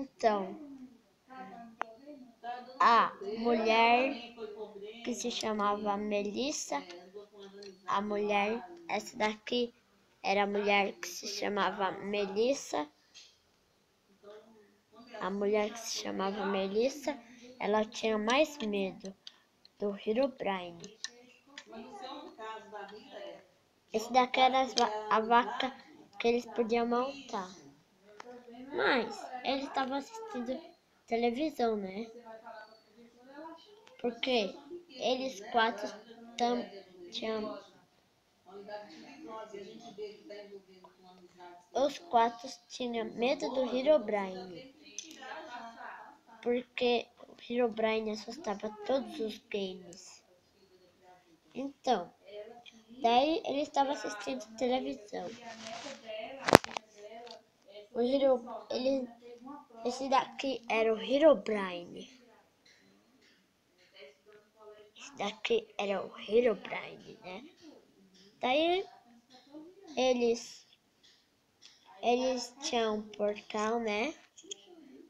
Então, a mulher que se chamava Melissa, essa daqui era a mulher que se chamava Melissa. A mulher que se chamava Melissa, ela tinha mais medo do Herobrine. Esse daqui era a vaca que eles podiam montar. Mas eles estavam assistindo televisão, né? Porque eles quatro tinham... Os quatro tinham medo do Herobrine. Porque o Herobrine assustava todos os games. Então, daí ele estava assistindo televisão. Esse daqui era o Herobrine. Esse daqui era o Herobrine, né? Daí eles tinham um portal, né?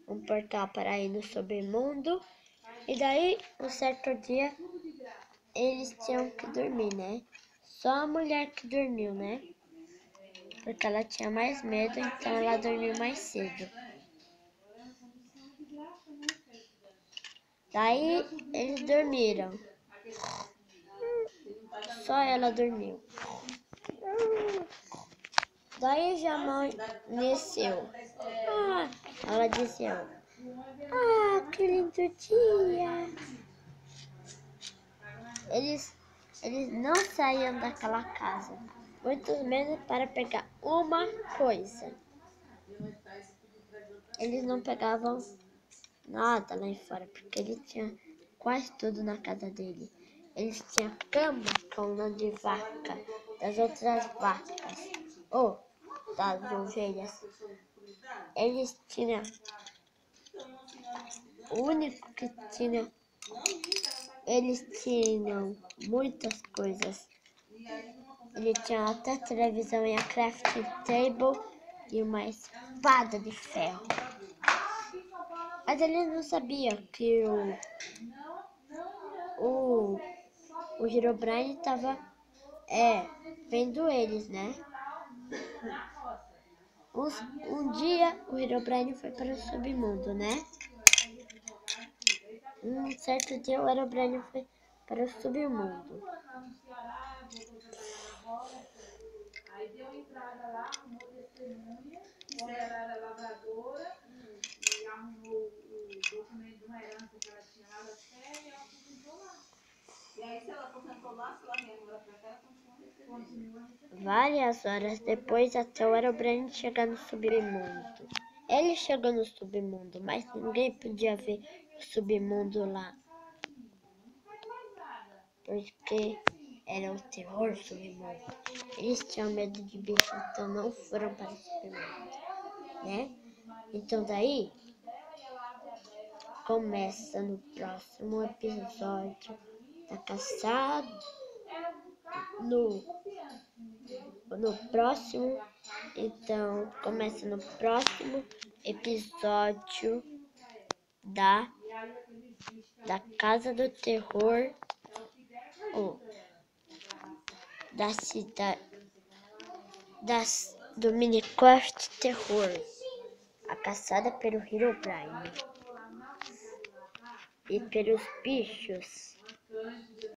Um portal para ir no submundo. E daí, um certo dia, eles tinham que dormir, né? Só a mulher que dormiu, né? Porque ela tinha mais medo, então ela dormiu mais cedo. Daí eles dormiram. Só ela dormiu. Daí já amanheceu. Ela disse: que lindo dia. Eles não saíam daquela casa, muito menos para pegar uma coisa. Eles não pegavam nada lá fora, porque ele tinha quase tudo na casa dele. Eles tinham cama com lã de vaca, das outras vacas, ou das ovelhas. Eles tinham, o único que tinha, eles tinham muitas coisas. Ele tinha até televisão e a crafting table e uma espada de ferro. Mas eles não sabiam que o Herobrine estava vendo eles, né? Um dia o Herobrine foi para o submundo, né? Um certo dia o Herobrine foi para o submundo. Aí deu entrada lá, arrumou testemunha, como ela era lavradora, e arrumou o documento de uma herança que ela tinha lá da fé, e ela aposentou lá. E aí, se ela aposentou lá, se ela vier agora pra cá, ela continua recebendo. Várias horas depois, até o Herobrine chegar no submundo. Ele chegou no submundo, mas ninguém podia ver o submundo lá. Porque era o terror submundo. Eles tinham medo de bicho, então não foram para o submundo, né? Então daí começa no próximo episódio da caçada. No próximo, então começa no próximo episódio da Casa do Terror, ou da cidade do Minecraft Terror, a caçada pelo Herobrine e pelos bichos.